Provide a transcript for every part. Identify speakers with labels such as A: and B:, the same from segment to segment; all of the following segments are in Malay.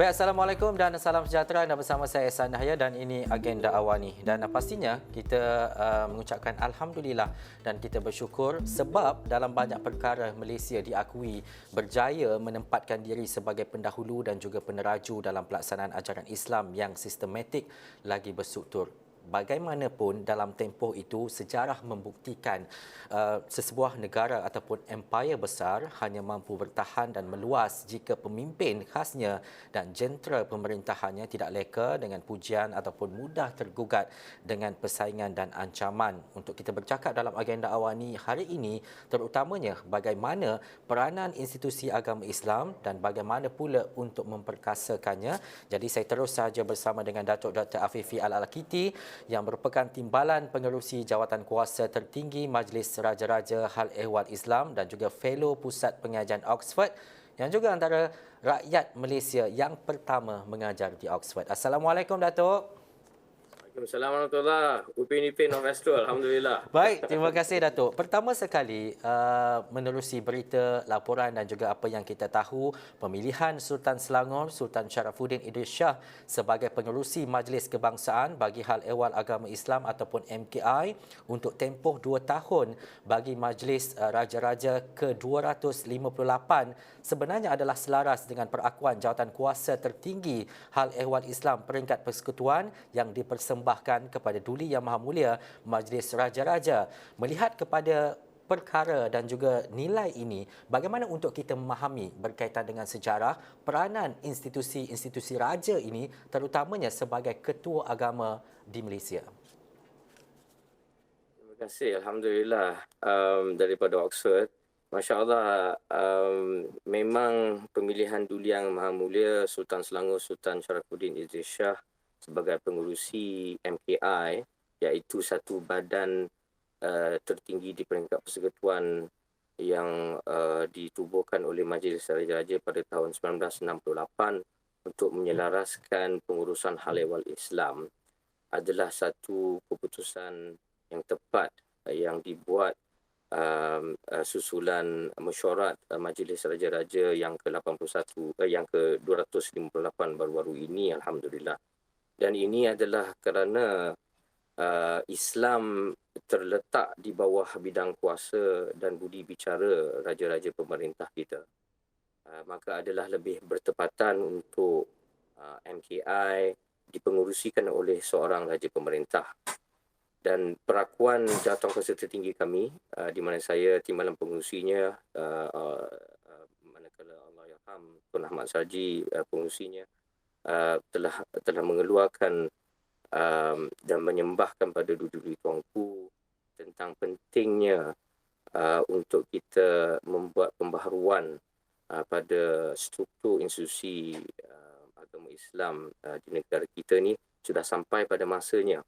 A: Baik, Assalamualaikum dan salam sejahtera. Anda bersama saya Ehsan Dahaya dan ini Agenda Awani. Dan pastinya kita mengucapkan Alhamdulillah dan kita bersyukur sebab dalam banyak perkara Malaysia diakui berjaya menempatkan diri sebagai pendahulu dan juga peneraju dalam pelaksanaan ajaran Islam yang sistematik lagi berstruktur. Bagaimanapun dalam tempoh itu sejarah membuktikan sesebuah negara ataupun empayar besar hanya mampu bertahan dan meluas jika pemimpin khasnya dan jentera pemerintahannya tidak leka dengan pujian ataupun mudah tergugat dengan persaingan dan ancaman. Untuk kita bercakap dalam agenda awani hari ini terutamanya bagaimana peranan institusi agama Islam dan bagaimana pula untuk memperkasakannya. Jadi saya terus saja bersama dengan Datuk Dr. Afifi Al-Alakiti yang merupakan timbalan pengerusi jawatan kuasa tertinggi Majlis Raja-Raja Hal Ehwal Islam dan juga fellow Pusat Pengajian Oxford yang juga antara rakyat Malaysia yang pertama mengajar di Oxford. Assalamualaikum Datuk.
B: Waalaikumsalam warahmatullahi wabarakatuh. Upin Ipin Novestu, Alhamdulillah.
A: Baik, terima kasih Datuk. Pertama sekali, menerusi berita, laporan dan juga apa yang kita tahu, pemilihan Sultan Selangor, Sultan Sharafuddin Idris Shah sebagai pengerusi Majlis Kebangsaan bagi Hal Ehwal Agama Islam ataupun MKI untuk tempoh 2 tahun bagi Majlis Raja-Raja ke-258 sebenarnya adalah selaras dengan perakuan jawatan kuasa tertinggi Hal Ehwal Islam peringkat persekutuan yang dipersembahkan kepada Duli Yang Maha Mulia Majlis Raja-Raja. Melihat kepada perkara dan juga nilai ini, bagaimana untuk kita memahami berkaitan dengan sejarah peranan institusi-institusi raja ini terutamanya sebagai ketua agama di Malaysia?
B: Terima kasih, Alhamdulillah. Daripada Oxford, Masya Allah, memang pemilihan Duli Yang Maha Mulia Sultan Selangor Sultan Sharafuddin Idris Shah sebagai pengurusi MKI, iaitu satu badan tertinggi di peringkat persekutuan yang ditubuhkan oleh Majlis Raja-Raja pada tahun 1968 untuk menyelaraskan pengurusan hal ehwal Islam adalah satu keputusan yang tepat yang dibuat susulan mesyuarat Majlis Raja-Raja yang ke-81 yang ke-258 baru-baru ini, Alhamdulillah. Dan ini adalah kerana Islam terletak di bawah bidang kuasa dan budi bicara raja-raja pemerintah kita. Maka adalah lebih bertepatan untuk MKI dipengurusikan oleh seorang raja pemerintah. Dan perakuan jawatan kuasa tertinggi kami, di mana saya timbalan pengurusinya, manakala Allahyarham Tun Ahmad Sarji pengurusinya, telah mengeluarkan dan menyembahkan pada Duli Tuanku tentang pentingnya untuk kita membuat pembaharuan pada struktur institusi agama Islam di negara kita ni sudah sampai pada masanya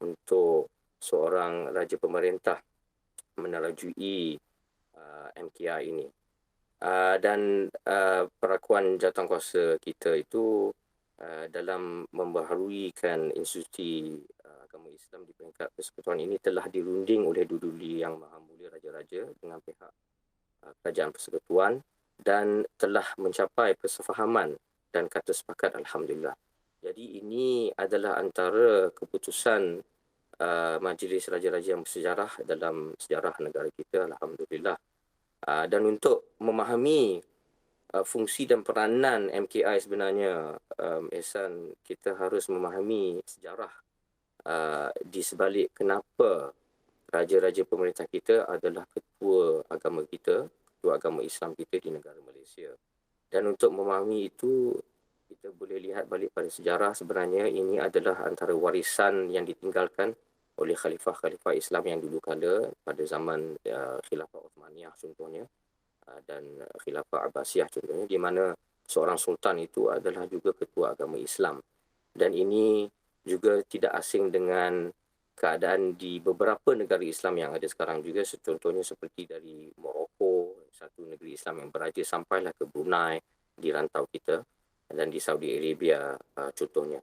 B: untuk seorang raja pemerintah menerajui MKI ini. Dan perakuan jawatan kuasa kita itu dalam membaharuikan institusi agama Islam di peringkat persekutuan ini telah dirunding oleh Duli Yang Maha Mulia Raja-Raja dengan pihak kerajaan persekutuan dan telah mencapai persefahaman dan kata sepakat, Alhamdulillah. Jadi ini adalah antara keputusan Majlis Raja-Raja yang bersejarah dalam sejarah negara kita, Alhamdulillah. Dan untuk memahami fungsi dan peranan MKI sebenarnya, Ehsan, kita harus memahami sejarah di sebalik kenapa raja-raja pemerintah kita adalah ketua agama kita, ketua agama Islam kita di negara Malaysia. Dan untuk memahami itu, kita boleh lihat balik pada sejarah. Sebenarnya ini adalah antara warisan yang ditinggalkan oleh khalifah-khalifah Islam yang dulu kala pada zaman Khilafah Uthmaniyah contohnya, dan Khilafah Abbasiyah contohnya, di mana seorang sultan itu adalah juga ketua agama Islam. Dan ini juga tidak asing dengan keadaan di beberapa negara Islam yang ada sekarang juga, contohnya seperti dari Morocco, satu negeri Islam yang beraja, sampailah ke Brunei di rantau kita, dan di Saudi Arabia contohnya.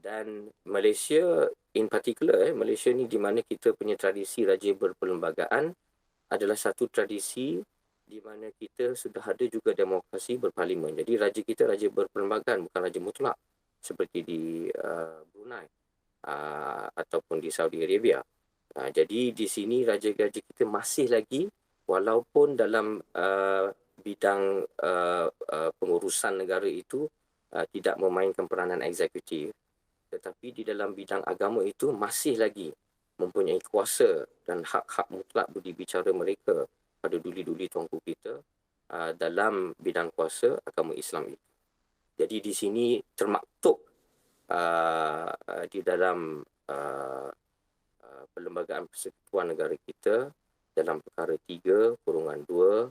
B: Dan Malaysia in particular, Malaysia ni di mana kita punya tradisi raja berperlembagaan adalah satu tradisi di mana kita sudah ada juga demokrasi berparlimen. Jadi raja kita raja berperlembagaan, bukan raja mutlak seperti di Brunei ataupun di Saudi Arabia. Jadi di sini raja-raja kita masih lagi, walaupun dalam bidang pengurusan negara itu tidak memainkan peranan eksekutif, tetapi di dalam bidang agama itu masih lagi mempunyai kuasa dan hak-hak mutlak budi bicara mereka pada duli-duli tuanku kita dalam bidang kuasa agama Islam itu. Jadi di sini termaktub di dalam Perlembagaan Persekutuan Negara kita dalam perkara 3/2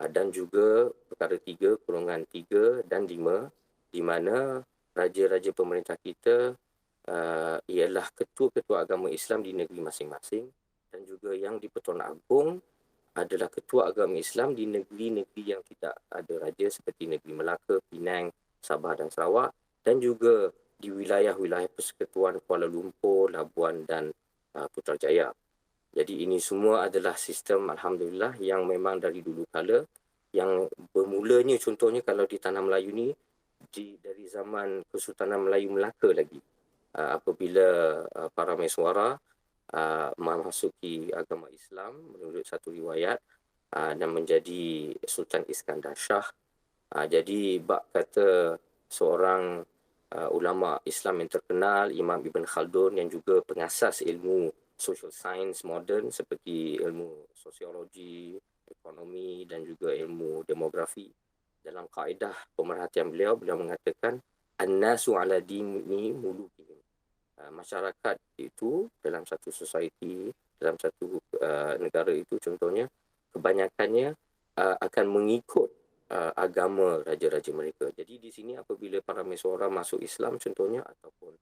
B: dan juga perkara 3/3 dan 5, di mana raja-raja pemerintah kita ialah ketua-ketua agama Islam di negeri masing-masing, dan juga yang di Pertuan Agong adalah ketua agama Islam di negeri-negeri yang tidak ada raja seperti negeri Melaka, Penang, Sabah dan Sarawak, dan juga di wilayah-wilayah Persekutuan Kuala Lumpur, Labuan dan Putrajaya. Jadi ini semua adalah sistem alhamdulillah yang memang dari dulu kala, yang bermulanya contohnya kalau di Tanah Melayu ni dari zaman Kesultanan Melayu Melaka lagi. Apabila para mesuara memasuki agama Islam menurut satu riwayat dan menjadi Sultan Iskandar Shah. Jadi bab kata seorang ulama Islam yang terkenal, Imam Ibn Khaldun, yang juga pengasas ilmu social science moden seperti ilmu sosiologi, ekonomi dan juga ilmu demografi. Dalam kaedah pemerhatian beliau mengatakan an-nasu ala dini mulukihim. Masyarakat itu dalam satu society, dalam satu negara itu contohnya, kebanyakannya akan mengikut agama raja-raja mereka. Jadi di sini apabila para mesuara masuk Islam contohnya, ataupun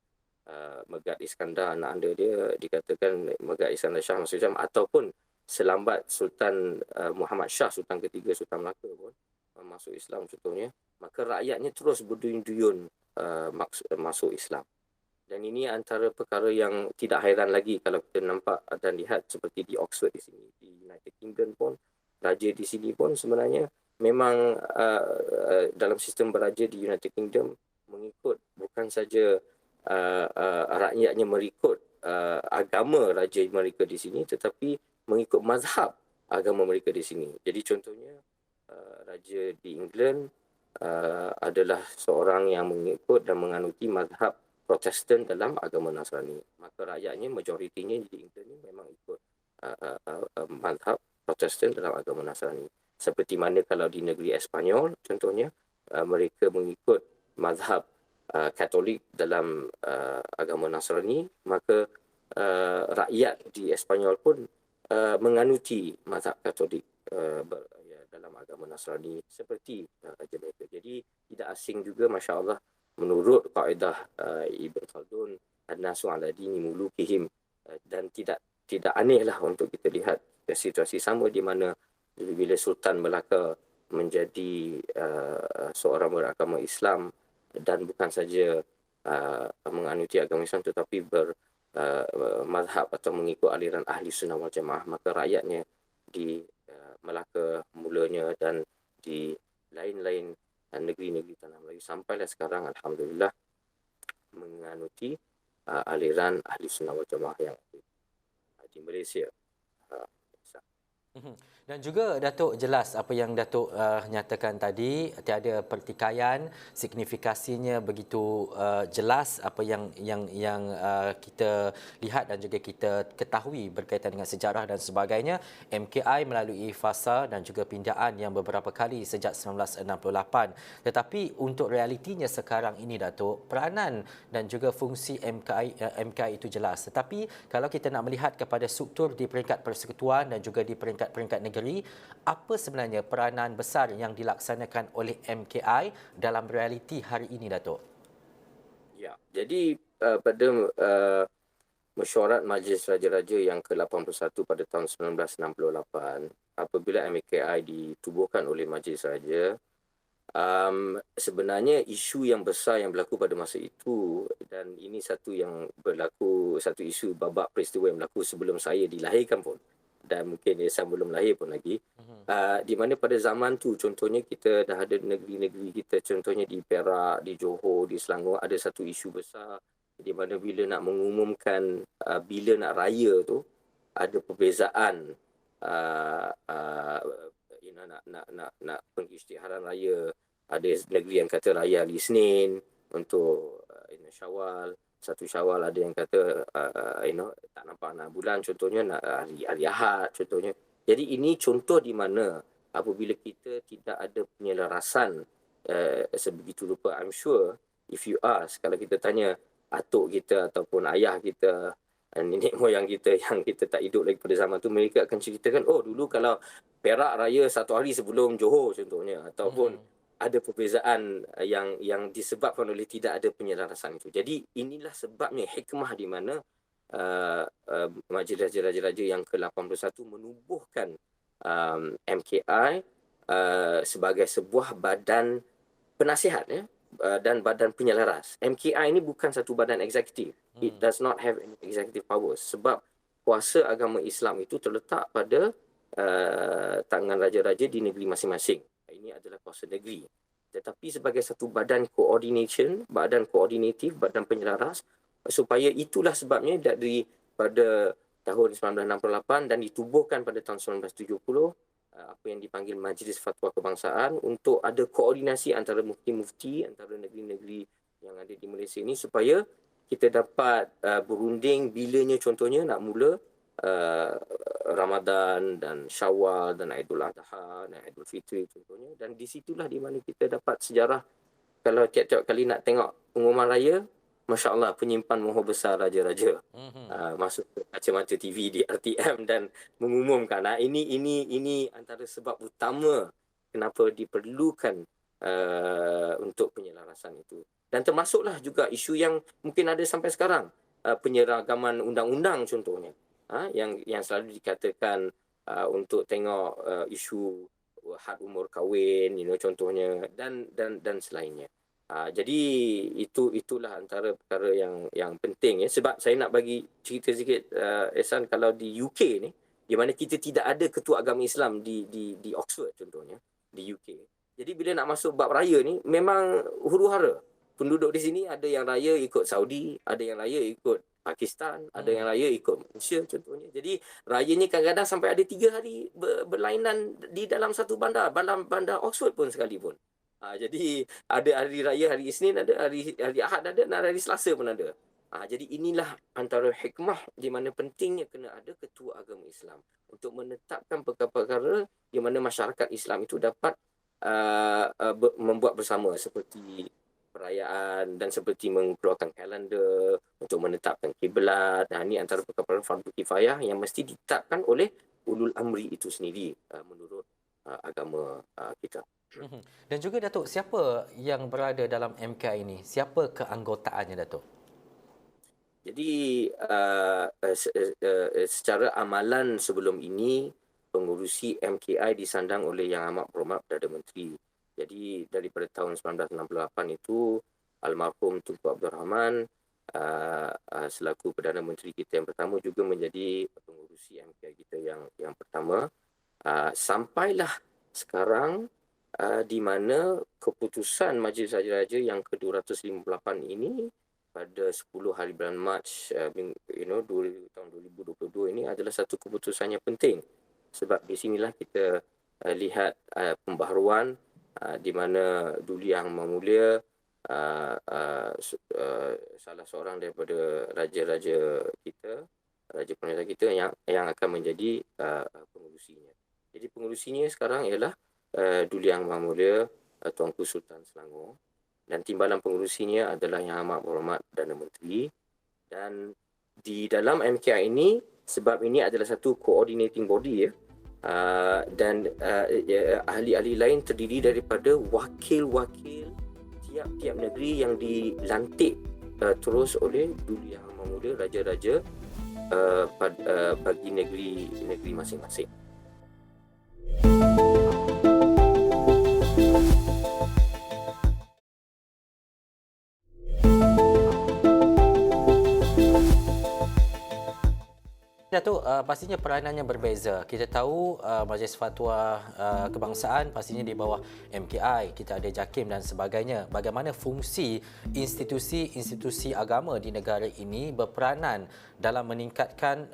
B: Megat Iskandar, anak anda dia dikatakan Megat Iskandar Shah masuk Islam, ataupun selambat Sultan Muhammad Shah, Sultan ketiga Sultan Melaka pun masuk Islam contohnya, maka rakyatnya terus berduyun-duyun masuk Islam. Dan ini antara perkara yang tidak hairan lagi kalau kita nampak dan lihat seperti di Oxford di sini, di United Kingdom pun, raja di sini pun sebenarnya memang dalam sistem beraja di United Kingdom mengikut bukan saja rakyatnya mengikut agama raja mereka di sini, tetapi mengikut mazhab agama mereka di sini. Jadi contohnya raja di England adalah seorang yang mengikut dan menganuti mazhab Protestan dalam agama Nasrani. Maka rakyatnya majoritinya di England ni memang ikut mazhab Protestan dalam agama Nasrani. Seperti mana kalau di negeri Espanyol contohnya mereka mengikut mazhab Katolik dalam agama Nasrani, maka rakyat di Espanyol pun menganuti mazhab Katolik dalam agama Nasrani seperti raja mereka. Jadi tidak asing juga, Masya Allah, menurut kaedah Ibn Khaldun, an-nasu ala dini mulukihim, dan tidak anehlah untuk kita lihat situasi sama di mana bila Sultan Melaka menjadi seorang beragama Islam dan bukan saja menganuti agama Islam tetapi bermazhab atau mengikut aliran Ahli Sunnah wal Jamaah, maka rakyatnya di Melaka mulanya dan di lain-lain negeri-negeri Tanah Melayu sampailah sekarang alhamdulillah menganuti aliran Ahli Sunnah wal Jamaah yang di Malaysia.
A: Dan juga Datuk jelas apa yang Datuk nyatakan tadi, tiada pertikaian, signifikasinya begitu jelas apa yang kita lihat dan juga kita ketahui berkaitan dengan sejarah dan sebagainya. MKI melalui fasa dan juga pindaan yang beberapa kali sejak 1968. Tetapi untuk realitinya sekarang ini Datuk, peranan dan juga fungsi MKI itu jelas. Tetapi kalau kita nak melihat kepada struktur di peringkat persekutuan dan juga di peringkat negeri, apa sebenarnya peranan besar yang dilaksanakan oleh MKI dalam realiti hari ini, Datuk?
B: Ya, jadi pada mesyuarat Majlis Raja-Raja yang ke-81 pada tahun 1968, apabila MKI ditubuhkan oleh Majlis Raja, sebenarnya isu yang besar yang berlaku pada masa itu, dan ini satu isu babak peristiwa yang berlaku sebelum saya dilahirkan pun, dan mungkin Ihsan belum lahir pun lagi.
A: Mhm.
B: Di mana pada zaman tu contohnya kita dah ada negeri-negeri kita, contohnya di Perak, di Johor, di Selangor ada satu isu besar di mana bila nak mengumumkan bila nak raya tu ada perbezaan nak pengisytiharan raya. Ada negeri yang kata raya hari Isnin untuk Syawal, satu Syawal ada yang kata tak nampak anak bulan, contohnya nak hari Ahad contohnya. Jadi ini contoh di mana apabila kita tidak ada penyelarasan sebegitu rupa, I'm sure if you ask, kalau kita tanya atuk kita ataupun ayah kita, nenek moyang kita yang kita tak hidup lagi pada zaman tu, mereka akan ceritakan, oh dulu kalau Perak raya satu hari sebelum Johor contohnya, ataupun ada perbezaan yang disebabkan oleh tidak ada penyelarasan itu. Jadi inilah sebabnya hikmah di mana Majlis Raja-Raja yang ke-81 menubuhkan MKI sebagai sebuah badan penasihat dan badan penyelaras. MKI ini bukan satu badan eksekutif. It does not have any executive powers sebab kuasa agama Islam itu terletak pada tangan raja-raja di negeri masing-masing. Ini adalah kuasa negeri. Tetapi sebagai satu badan coordination, badan koordinatif, badan penyelaras, supaya itulah sebabnya pada tahun 1968 dan ditubuhkan pada tahun 1970 apa yang dipanggil Majlis Fatwa Kebangsaan untuk ada koordinasi antara mufti-mufti antara negeri-negeri yang ada di Malaysia ini supaya kita dapat berunding bilanya contohnya nak mula Ramadan dan Syawal dan Aidul Adha dan Aidul Fitri contohnya, dan di situlah di mana kita dapat sejarah. Kalau tiap-tiap kali nak tengok pengumuman raya, Masya Allah, penyimpan mohon besar raja-raja masuk ke kacamata TV di RTM dan mengumumkan. Ini antara sebab utama kenapa diperlukan untuk penyelarasan itu. Dan termasuklah juga isu yang mungkin ada sampai sekarang, penyeragaman undang-undang contohnya. Yang selalu dikatakan untuk tengok isu had umur kahwin, contohnya dan selainnya. Jadi itulah antara perkara yang penting sebab saya nak bagi cerita sikit Ihsan, kalau di UK ni di mana kita tidak ada ketua agama Islam di Oxford contohnya di UK. Jadi bila nak masuk bab raya ni memang huru-hara. Penduduk di sini ada yang raya ikut Saudi, ada yang raya ikut Pakistan, ada yang raya ikut Malaysia contohnya. Jadi raya ni kadang-kadang sampai ada 3 hari berlainan di dalam satu bandar Oxford pun sekalipun. Jadi ada hari raya hari Isnin, ada hari Ahad ada, dan hari Selasa pun ada. Jadi inilah antara hikmah di mana pentingnya kena ada ketua agama Islam untuk menetapkan perkara-perkara di mana masyarakat Islam itu dapat membuat bersama seperti perayaan dan seperti mengeluarkan kalender untuk menetapkan kiblat. Ini antara perkara fardu kifayah yang mesti ditetapkan oleh ulul amri itu sendiri menurut agama kita.
A: Dan juga Datuk, siapa yang berada dalam MKI ini? Siapa keanggotaannya, Datuk?
B: Jadi secara amalan sebelum ini pengurusi MKI disandang oleh Yang Amat Berhormat Perdana Menteri. Jadi daripada tahun 1968 itu almarhum Tunku Abdul Rahman selaku Perdana Menteri kita yang pertama juga menjadi pengurusi MKI kita yang pertama. Sampailah sekarang di mana keputusan Majlis Raja-Raja yang ke-258 ini pada 10 hari bulan Mac tahun 2022 ini adalah satu keputusan yang penting sebab di sinilah kita lihat pembaharuan di mana Duli Yang Maha Mulia salah seorang daripada raja-raja kita, raja penguasa kita yang akan menjadi pengurusinya. Jadi pengurusinya sekarang ialah Duli Yang Maha Mulia Tuanku Sultan Selangor, dan timbalan pengurusinya adalah Yang Amat Berhormat Perdana Menteri. Dan di dalam MKI ini, sebab ini adalah satu coordinating body dan ahli-ahli lain terdiri daripada wakil-wakil tiap-tiap negeri yang dilantik terus oleh Duli Yang Maha Mulia raja-raja bagi negeri masing-masing.
A: Datuk, pastinya peranannya berbeza. Kita tahu Majlis Fatwa Kebangsaan pastinya di bawah MKI, kita ada JAKIM dan sebagainya. Bagaimana fungsi institusi-institusi agama di negara ini berperanan dalam meningkatkan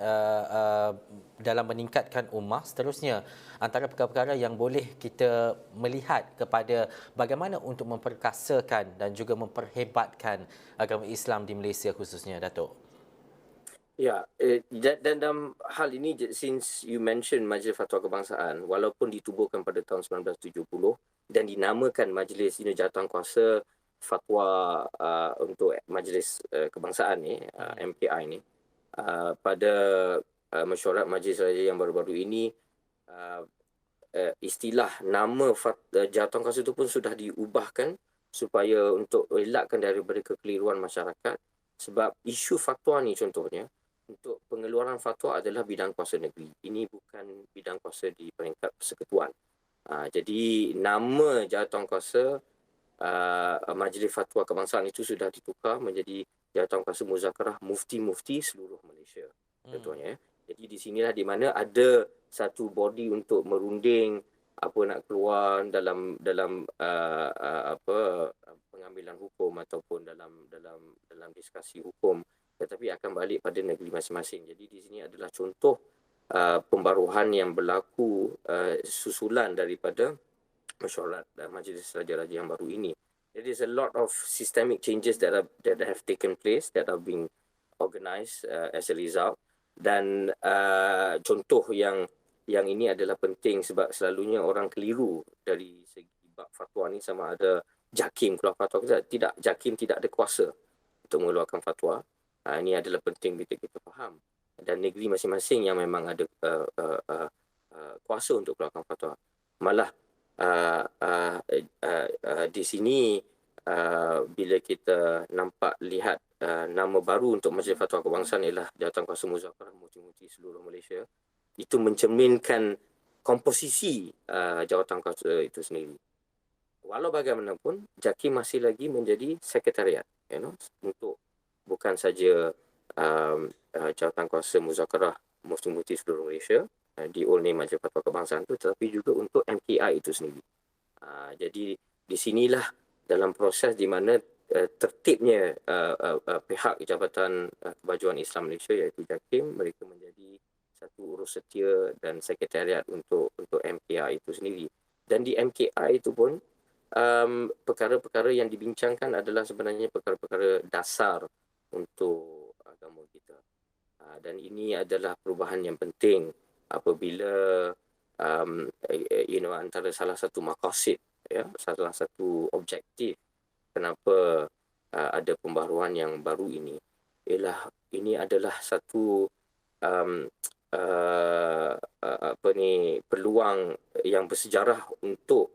A: ummah seterusnya. Antara perkara-perkara yang boleh kita melihat kepada bagaimana untuk memperkasakan dan juga memperhebatkan agama Islam di Malaysia khususnya, Datuk.
B: Ya, dan dalam hal ini, since you mention Majlis Fatwa Kebangsaan, walaupun ditubuhkan pada tahun 1970 dan dinamakan Majlis Jawatankuasa Fatwa untuk Majlis Kebangsaan ni, MKI ni, pada mesyuarat Majlis Raja yang baru-baru ini, istilah nama Jawatankuasa itu pun sudah diubahkan supaya untuk elakkan daripada kekeliruan masyarakat, sebab isu fatwa ni contohnya, untuk pengeluaran fatwa adalah bidang kuasa negeri. Ini bukan bidang kuasa di peringkat persekutuan. Jadi nama Jawatankuasa Majlis Fatwa Kebangsaan itu sudah ditukar menjadi Jawatankuasa Muzakarah Mufti-Mufti seluruh Malaysia. Contohnya. Jadi di sinilah di mana ada satu body untuk merunding apa nak keluar dalam pengambilan hukum ataupun dalam diskusi hukum, tetapi akan balik pada negeri masing-masing. Jadi di sini adalah contoh pembaruhan yang berlaku susulan daripada mesyuarat Majlis Raja-Raja yang baru ini. There is a lot of systemic changes that have taken place, that have been organised as a result. Dan contoh yang ini adalah penting sebab selalunya orang keliru dari segi bab fatwa ni, sama ada JAKIM keluar fatwa ke tidak. JAKIM tidak ada kuasa untuk mengeluarkan fatwa. Ini adalah penting kita faham. Dan negeri masing-masing yang memang ada kuasa untuk keluarkan fatwa. Malah di sini bila kita lihat nama baru untuk Majlis Fatwa Kebangsaan ialah Jawatankuasa Muzakarah Mufti-Mufti seluruh Malaysia, itu mencerminkan komposisi jawatankuasa itu sendiri. Walau bagaimanapun, JAKIM masih lagi menjadi sekretariat, untuk bukan saja Jawatankuasa Muzakarah Mufti-Mufti seluruh Malaysia, di old name Majlis Fatwa Kebangsaan itu, tetapi juga untuk MKI itu sendiri. Jadi di sinilah dalam proses di mana tertibnya pihak Jabatan Kebajuan Islam Malaysia iaitu JAKIM, mereka menjadi satu urus setia dan sekretariat untuk MKI itu sendiri. Dan di MKI itu pun perkara-perkara yang dibincangkan adalah sebenarnya perkara-perkara dasar untuk agama kita. Dan ini adalah perubahan yang penting apabila antara salah satu maqasid, salah satu objektif kenapa ada pembaruan yang baru ini ialah ini adalah satu peluang yang bersejarah untuk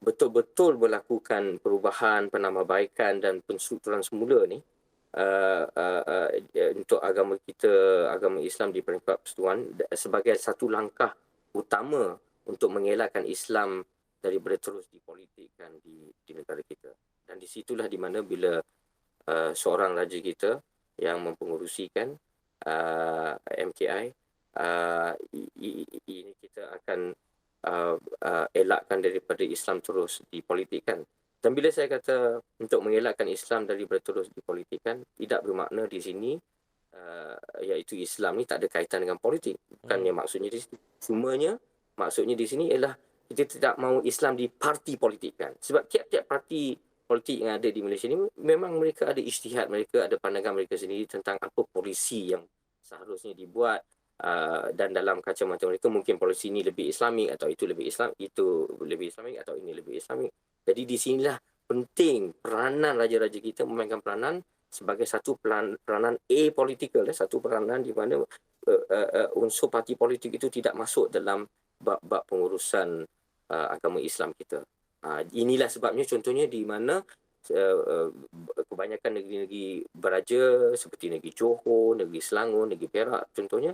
B: betul-betul melakukan perubahan, penambahbaikan dan penstrukturan semula ni untuk agama kita, agama Islam di peringkat persekutuan, sebagai satu langkah utama untuk mengelakkan Islam daripada terus dipolitikkan di negara kita. Dan di situlah di mana bila seorang raja kita yang mempengerusikan MKI, ini kita akan elakkan daripada Islam terus dipolitikkan. Dan bila saya kata untuk mengelakkan Islam daripada terus dipolitikkan, tidak bermakna di sini iaitu Islam ni tak ada kaitan dengan politik. Bukannya maksudnya di sini. Cumanya maksudnya di sini ialah kita tidak mahu Islam diparti politikkan. Sebab tiap-tiap parti politik yang ada di Malaysia ni memang mereka ada ijtihad, mereka ada pandangan mereka sendiri tentang apa polisi yang seharusnya dibuat. Dan dalam kacamata mereka mungkin polisi ini lebih Islamik, atau itu lebih Islam, itu lebih Islamik, atau ini lebih Islamik. Jadi di sinilah penting peranan raja-raja kita memainkan peranan sebagai satu peranan apolitical, satu peranan di mana unsur parti politik itu tidak masuk dalam bab pengurusan agama Islam kita. Inilah sebabnya contohnya di mana kebanyakan negeri-negeri beraja seperti negeri Johor, negeri Selangor, negeri Perak contohnya,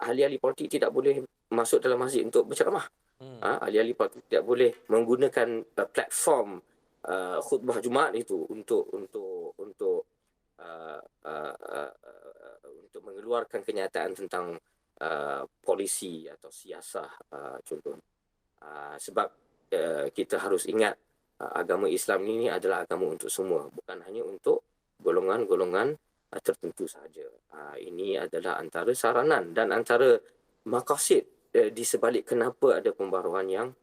B: ahli-ahli politik tidak boleh masuk dalam masjid untuk berceramah. Ahli-ahli politik tidak boleh menggunakan platform khutbah Jumaat itu untuk mengeluarkan kenyataan tentang polisi atau siasah contoh. Sebab kita harus ingat agama Islam ini adalah agama untuk semua, bukan hanya untuk golongan-golongan tertentu sahaja. Ini adalah antara saranan dan antara maqasid di sebalik kenapa ada pembaruan yang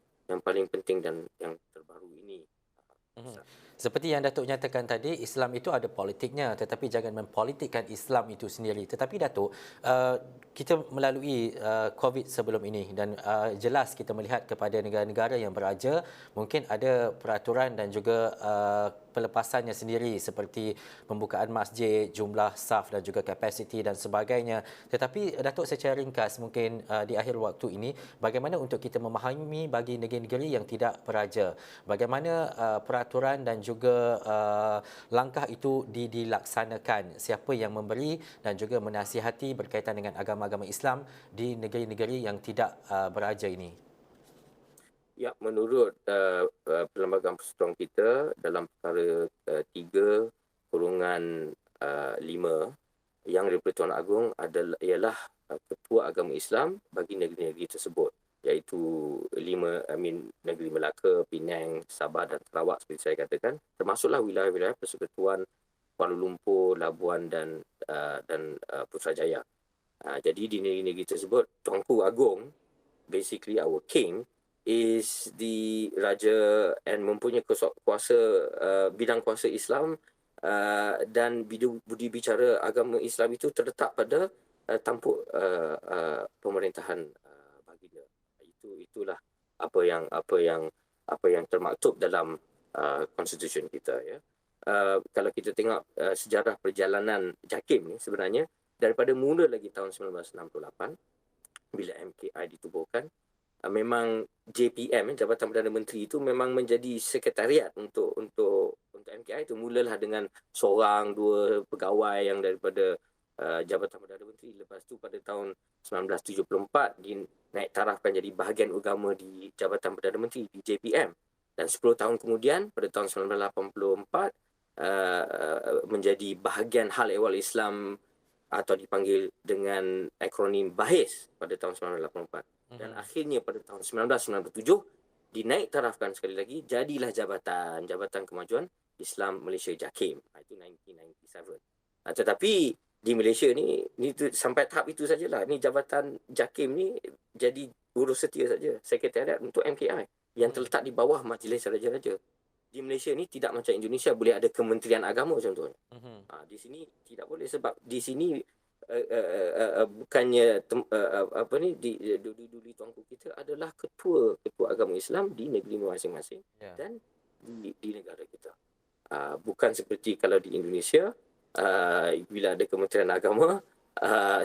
B: paling penting dan yang terbaru ini.
A: Seperti yang Datuk nyatakan tadi, Islam itu ada politiknya, tetapi jangan mempolitikkan Islam itu sendiri. Tetapi Datuk, kita melalui COVID sebelum ini dan jelas kita melihat kepada negara-negara yang beraja, mungkin ada peraturan dan juga pelepasannya sendiri seperti pembukaan masjid, jumlah saf dan juga kapasiti dan sebagainya. Tetapi Datuk secara ringkas mungkin di akhir waktu ini, bagaimana untuk kita memahami bagi negeri-negeri yang tidak beraja, bagaimana peraturan dan juga langkah itu dilaksanakan, siapa yang memberi dan juga menasihati berkaitan dengan agama-agama Islam di negeri-negeri yang tidak beraja ini.
B: Ya, menurut Perlembagaan Persekutuan kita dalam perkara 3/5 yang di-Pertuan Agong ialah Ketua Agama Islam bagi negeri-negeri tersebut, iaitu negeri Melaka, Penang, Sabah dan Sarawak seperti saya katakan, termasuklah wilayah-wilayah Persekutuan Kuala Lumpur, Labuan dan Putrajaya. Jadi di negeri-negeri tersebut, Tuanku Agong, basically our king, is the raja and mempunyai kuasa bidang kuasa Islam, dan budi bicara agama Islam itu terletak pada tampuk pemerintahan baginda. Itulah apa yang termaktub dalam constitution kita, ya. Kalau kita tengok sejarah perjalanan JAKIM ni, sebenarnya daripada mula lagi tahun 1968 bila MKI ditubuhkan, memang JPM, Jabatan Perdana Menteri itu memang menjadi sekretariat untuk MKI itu. Mulalah dengan seorang dua pegawai yang daripada Jabatan Perdana Menteri. Lepas tu pada tahun 1974 dinaik tarafkan jadi bahagian agama di Jabatan Perdana Menteri di JPM. Dan 10 tahun kemudian pada tahun 1984 menjadi bahagian hal ehwal Islam atau dipanggil dengan akronim BAHIS pada tahun 1984. Dan akhirnya pada tahun 1997 dinaik tarafkan sekali lagi, jadilah Jabatan Kemajuan Islam Malaysia JAKIM. Itu 1997. Tetapi di Malaysia ni sampai tahap itu sajalah. Ni Jabatan JAKIM ni jadi urus setia saja, sekretariat untuk MKI yang terletak di bawah Majlis Raja-Raja. Di Malaysia ni tidak macam Indonesia boleh ada Kementerian Agama contohnya. Di sini tidak boleh, sebab di sini bukannya duli tuanku kita adalah ketua agama Islam di negeri masing-masing, dan di negara kita. Bukan seperti kalau di Indonesia bila ada Kementerian Agama,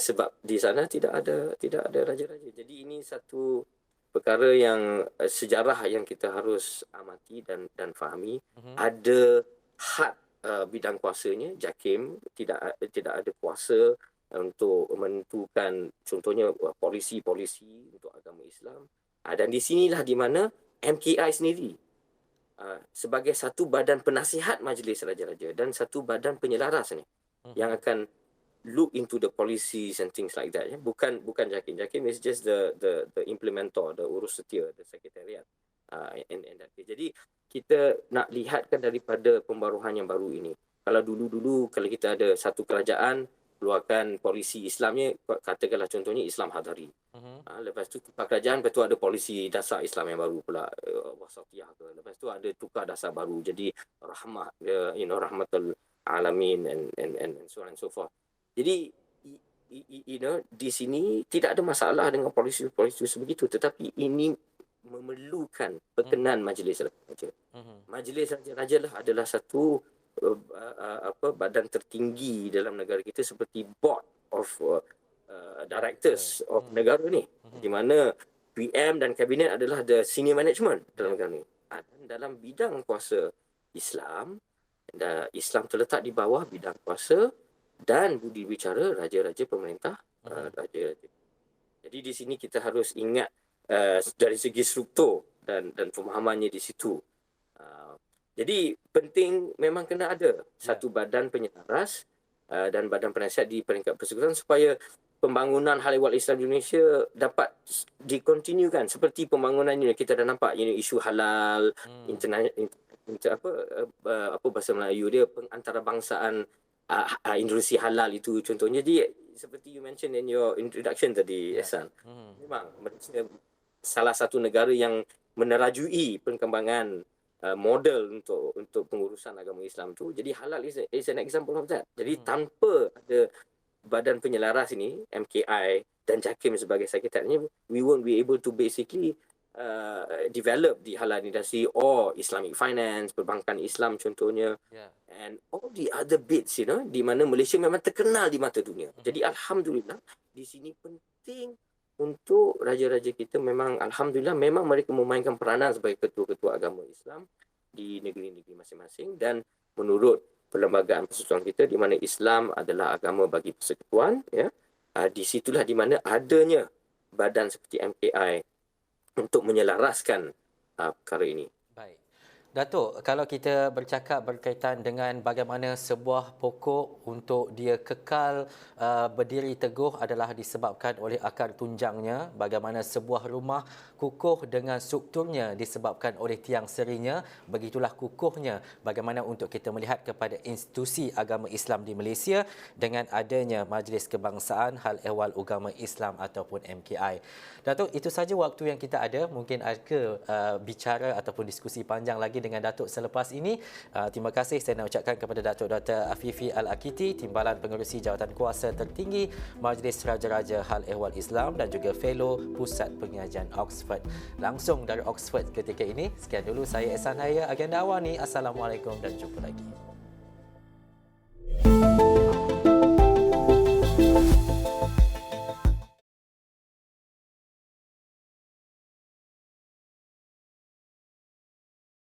B: sebab di sana tidak ada raja-raja. Jadi ini satu perkara yang sejarah yang kita harus amati dan fahami. Ada had bidang kuasanya. JAKIM tidak ada kuasa untuk menentukan contohnya polisi untuk agama Islam. Dan di sinilah di mana MKI sendiri sebagai satu badan penasihat Majlis Raja-Raja dan satu badan penyelaras ni yang akan look into the policies and things like that. Bukan JAKIM. JAKIM is just the implementer, the urus setia, the secretariat. Jadi kita nak lihatkan daripada pembaruhan yang baru ini. Kalau dulu kalau kita ada satu kerajaan keluarkan polisi Islamnya, katakanlah contohnya Islam Hadari. Lepas tu tukar kerajaan, lepas tu ada polisi dasar Islam yang baru pula, Wasatiyah ke. Lepas tu ada tukar dasar baru jadi Rahmah, Rahmatul Alamin and so on and so forth. Jadi di sini tidak ada masalah dengan polisi sebegitu, tetapi ini memerlukan perkenan Majlis Raja. Majlis Raja lah adalah satu badan tertinggi dalam negara kita, seperti board of directors of negara ni, di mana PM dan kabinet adalah the senior management dalam negara ni. Dan dalam bidang kuasa Islam, Islam terletak di bawah bidang kuasa dan budi bicara raja-raja pemerintah raja-raja. Jadi di sini kita harus ingat dari segi struktur dan pemahamannya di situ. Jadi penting memang kena ada satu badan penyelaras dan Badan Penasihat di peringkat persekutuan supaya pembangunan hal ehwal Islam di Indonesia dapat dikontinukan seperti pembangunan ini kita dah nampak isu halal apa bahasa Melayu dia pengantarbangsaan industri halal itu contohnya. Jadi seperti you mention in your introduction tadi, Ehsan, memang Malaysia salah satu negara yang menerajui perkembangan model untuk pengurusan agama Islam tu. Jadi halal is an example of that. Jadi tanpa ada badan penyelaras ini, MKI dan JAKIM sebagai sekretariatnya, we won't be able to basically develop di halal industry or Islamic finance, perbankan Islam contohnya, and all the other bits, di mana Malaysia memang terkenal di mata dunia. Jadi alhamdulillah di sini penting untuk raja-raja kita, memang alhamdulillah memang mereka memainkan peranan sebagai ketua-ketua agama Islam di negeri-negeri masing-masing, dan menurut perlembagaan persekutuan kita di mana Islam adalah agama bagi persekutuan, di situlah di mana adanya badan seperti MKI untuk menyelaraskan perkara ini.
A: Baik. Datuk, kalau kita bercakap berkaitan dengan bagaimana sebuah pokok untuk dia kekal berdiri teguh adalah disebabkan oleh akar tunjangnya, bagaimana sebuah rumah kukuh dengan strukturnya disebabkan oleh tiang serinya, begitulah kukuhnya bagaimana untuk kita melihat kepada institusi agama Islam di Malaysia dengan adanya Majlis Kebangsaan Hal Ehwal Agama Islam ataupun MKI. Datuk, itu saja waktu yang kita ada. Mungkin ada bicara ataupun diskusi panjang lagi dengan Datuk selepas ini. Terima kasih saya nak ucapkan kepada Datuk Dr. Afifi Al-Akiti, Timbalan Pengerusi Jawatan Kuasa Tertinggi Majlis Raja-Raja Hal Ehwal Islam dan juga Fellow Pusat Pengajian Oxford. Langsung dari Oxford ketika ini. Sekian dulu saya Ehsan Haya, Agenda Awani. Assalamualaikum dan jumpa lagi.